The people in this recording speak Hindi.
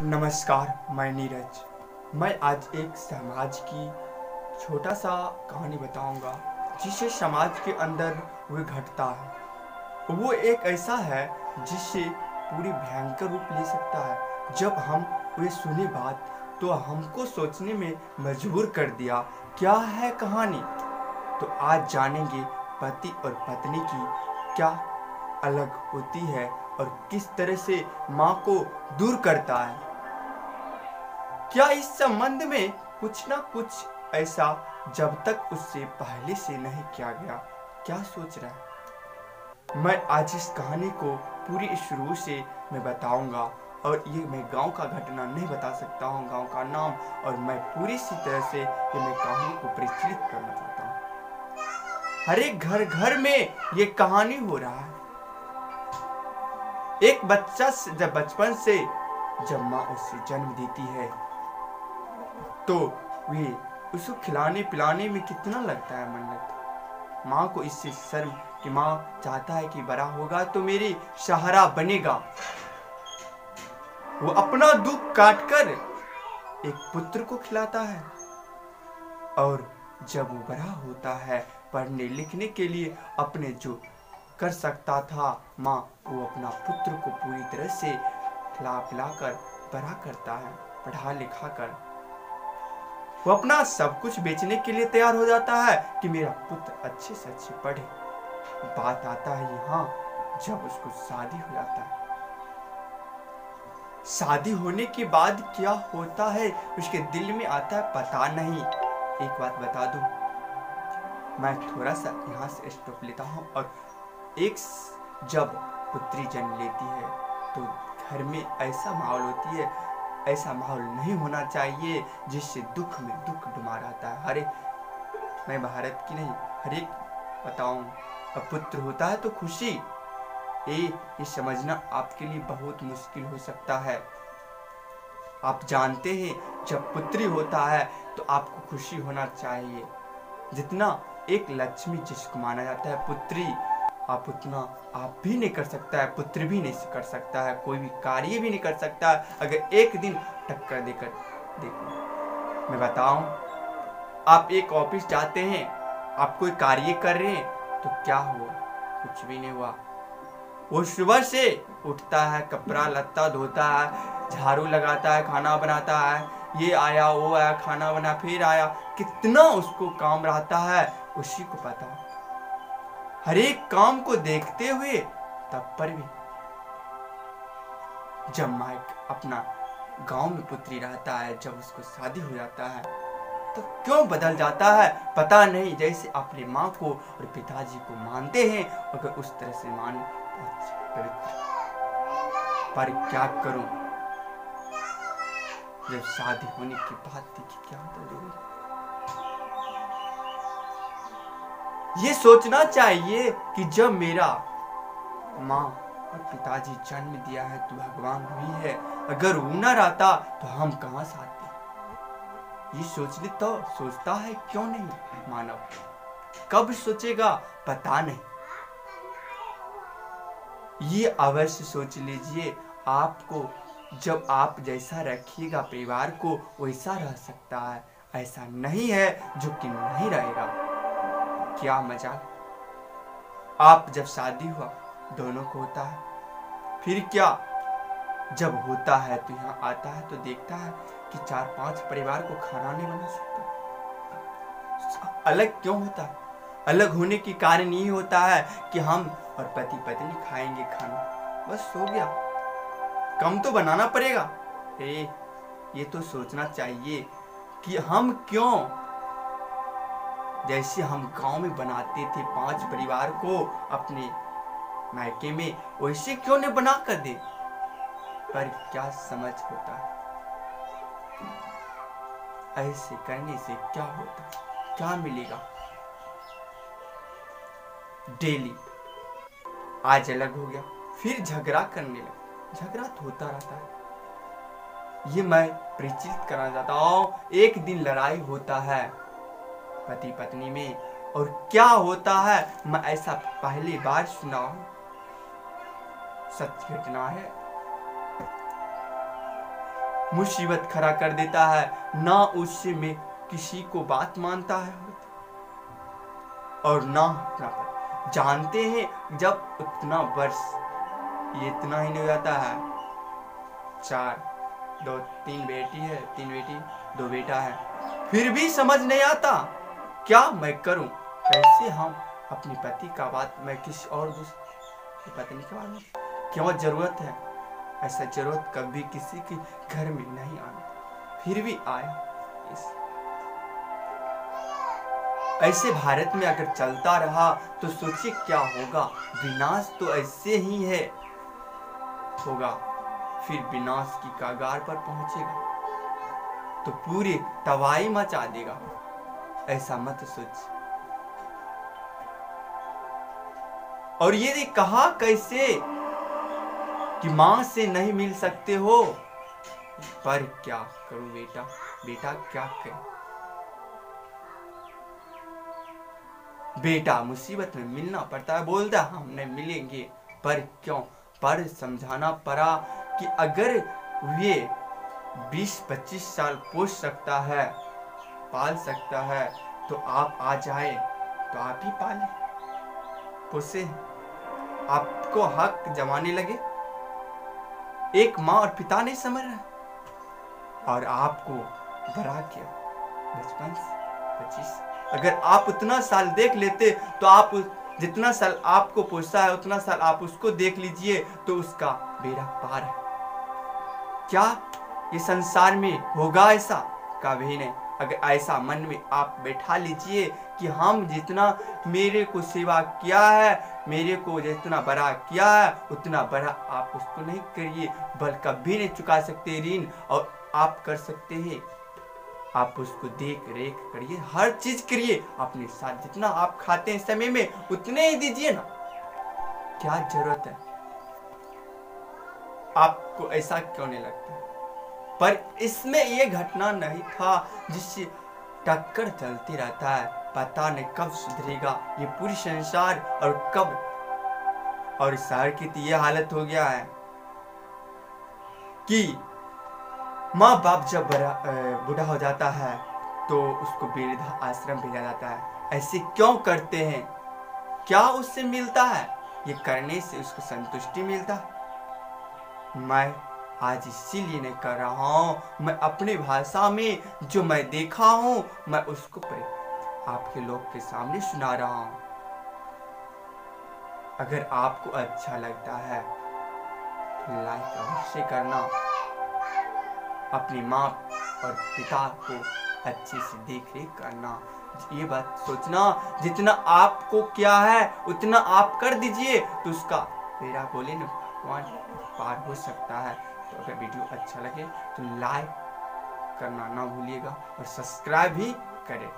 नमस्कार, मैं नीरज। मैं आज एक समाज की छोटा सा कहानी बताऊंगा जिसे समाज के अंदर वो घटता है। वो एक ऐसा है जिससे पूरी भयंकर रूप ले सकता है। जब हम वे सुने बात तो हमको सोचने में मजबूर कर दिया। क्या है कहानी? तो आज जानेंगे पति और पत्नी की क्या अलग होती है और किस तरह से माँ को दूर करता है। क्या इस संबंध में कुछ ना कुछ ऐसा जब तक उससे पहले से नहीं किया गया? क्या सोच रहा है? मैं आज इस कहानी को पूरी शुरू से मैं बताऊंगा और ये मैं गांव का घटना नहीं बता सकता हूं, गांव का नाम, और मैं पूरी सी तरह से ये मैं कहानी को प्रचलित करना चाहता हूं। हर एक घर घर में ये कहानी हो रहा है। एक बच्चा जब बचपन से जब माँ उसे जन्म देती है तो वे उसको खिलाने पिलाने में कितना लगता है मन्नत। माँ को इससे शर्म कि माँ चाहता है कि बड़ा होगा तो मेरी सहारा बनेगा। वो अपना दुख काटकर एक पुत्र को खिलाता है और जब वो बड़ा होता है पढ़ने लिखने के लिए अपने जो कर सकता था माँ वो अपना पुत्र को पूरी तरह से खिला पिलाकर बड़ा करता है, पढ़ा लिखा कर। वो अपना सब कुछ बेचने के लिए तैयार हो जाता है कि मेरा पुत्र अच्छे से अच्छे पढ़े। बात आता है यहाँ जब उसको शादी हो जाता है। शादी होने के बाद क्या होता है उसके दिल में आता है पता नहीं। एक बात बता दूं, मैं थोड़ा सा यहाँ से स्टॉप लेता हूँ। और एक जब पुत्री जन्म लेती है तो घर में ऐसा माहौल होती है, ऐसा माहौल नहीं होना चाहिए जिससे दुख में दुख डुमा रहता है। हर एक, मैं भारत की नहीं, हर एक बताऊं, अब पुत्र होता है तो खुशी, ये समझना आपके लिए बहुत मुश्किल हो सकता है। आप जानते हैं जब पुत्री होता है तो आपको खुशी होना चाहिए। जितना एक लक्ष्मी जिसको माना जाता है पुत्री, आप उतना आप भी नहीं कर सकता है, पुत्र भी नहीं कर सकता है, कोई भी कार्य भी नहीं कर सकता है अगर एक दिन टक्कर देकर। देखो मैं बताऊं, आप एक ऑफिस जाते हैं, आप कोई कार्य कर रहे हैं तो क्या हुआ? कुछ भी नहीं हुआ। वो सुबह से उठता है, कपड़ा लत्ता धोता है, झाड़ू लगाता है, खाना बनाता है, ये आया वो आया, खाना बना, फिर आया, कितना उसको काम रहता है उसी को पता। हर एक काम को देखते हुए तब पर भी जब माइक अपना गांव में पुत्री रहता है, जब उसको शादी हो जाता है तो क्यों बदल जाता है पता नहीं। जैसे अपनी माँ को और पिताजी को मानते हैं अगर उस तरह से माने पवित्र, पर क्या करूं जब शादी होने की बात थी कि क्या होता। ये सोचना चाहिए कि जब मेरा माँ और पिताजी जन्म दिया है तो भगवान भी है, अगर वो ना रहता तो हम कहां से आते। ये सोचने तो सोचता है क्यों नहीं मानव, कब सोचेगा पता नहीं। ये अवश्य सोच लीजिए, आपको जब आप जैसा रखिएगा परिवार को वैसा रह सकता है, ऐसा नहीं है जो कि नहीं रहेगा। क्या मजाक। आप जब शादी हुआ दोनों को होता है, फिर क्या जब होता है तो यहाँ आता है तो देखता है कि 4-5 परिवार को खाना नहीं बना सकता। अलग क्यों होता है? अलग होने की कारण ये होता है कि हम और पति पत्नी खाएंगे खाना, बस हो गया। कम तो बनाना पड़ेगा। ये तो सोचना चाहिए कि हम क्यों, जैसे हम गांव में बनाते थे 5 परिवार को अपने मायके में, वैसे क्यों नहीं बना कर दे। पर क्या समझ होता है, ऐसे करने से क्या होता है, क्या मिलेगा। डेली आज अलग हो गया फिर झगड़ा करने लगा, झगड़ा तो होता रहता है। ये मैं परिचित करना चाहता हूं। एक दिन लड़ाई होता है पति पत्नी में, और क्या होता है मैं ऐसा पहली बार सुना हूं, सच घटना है। मुसीबत खड़ा कर देता है, ना उससे में किसी को बात मानता है और ना अपना। जानते हैं जब उतना वर्ष, ये इतना ही नहीं जाता है, 3 बेटी है, 3 बेटी 2 बेटा है, फिर भी समझ नहीं आता क्या मैं करूं, कैसे हम अपनी पति का बात मैं किसी और दूसरी पत्नी के बारे में, क्यों जरूरत है, ऐसा जरूरत कभी किसी के घर में नहीं आना, फिर भी आया। ऐसे भारत में अगर चलता रहा तो सोचिए क्या होगा, विनाश तो ऐसे ही है होगा, फिर विनाश की कगार पर पहुंचेगा तो पूरी तबाही मचा देगा। ऐसा मत सोच। और ये कहा कैसे कि मां से नहीं मिल सकते हो, पर क्या करूं बेटा, बेटा क्या करे, बेटा मुसीबत में मिलना पड़ता है, बोलता हम नहीं मिलेंगे, पर क्यों, पर समझाना पड़ा कि अगर वे 20-25 साल पोष सकता है, पाल सकता है, तो आप आ जाए तो आप ही पाले पोसे, आपको हक जमाने लगे। एक माँ और पिता नहीं समझ रहे और आपको बड़ा किया बचपन से 25, अगर आप उतना साल देख लेते तो आप जितना साल आपको पोसा है उतना साल आप उसको देख लीजिए तो उसका बेड़ा पार है। क्या ये संसार में होगा ऐसा? कभी नहीं। अगर ऐसा मन में आप बैठा लीजिए कि हम जितना मेरे को सेवा किया है, मेरे को जितना बड़ा किया है उतना बड़ा आप उसको नहीं करिए, बल कभी नहीं चुका सकते ऋण, और आप कर सकते हैं आप उसको देख रेख करिए, हर चीज करिए अपने साथ, जितना आप खाते हैं समय में उतने ही दीजिए ना, क्या जरूरत है? आपको ऐसा क्यों नहीं लगता? पर इसमें ये घटना नहीं था जिससे टक्कर चलती रहता है, पता नहीं कब सुधरेगा ये पूरी संसार और कब, और शहर की तो ये हालत हो गया है कि माँ बाप जब बूढ़ा हो जाता है तो उसको वृद्धा आश्रम भेजा जाता है। ऐसे क्यों करते हैं? क्या उससे मिलता है? ये करने से उसको संतुष्टि मिलता है। मैं आज इसीलिए नहीं कर रहा हूँ, मैं अपनी भाषा में जो मैं देखा हूँ मैं उसको आपके लोग के सामने सुना रहा हूँ। अगर आपको अच्छा लगता है तो लाइक अवश्य करना, अपनी माँ और पिता को अच्छे से देख रेख करना, ये बात सोचना जितना आपको क्या है उतना आप कर दीजिए तो उसका बेड़ा बोले न भगवान पार हो सकता है। तो अगर वीडियो अच्छा लगे तो लाइक करना ना भूलिएगा और सब्सक्राइब भी करें।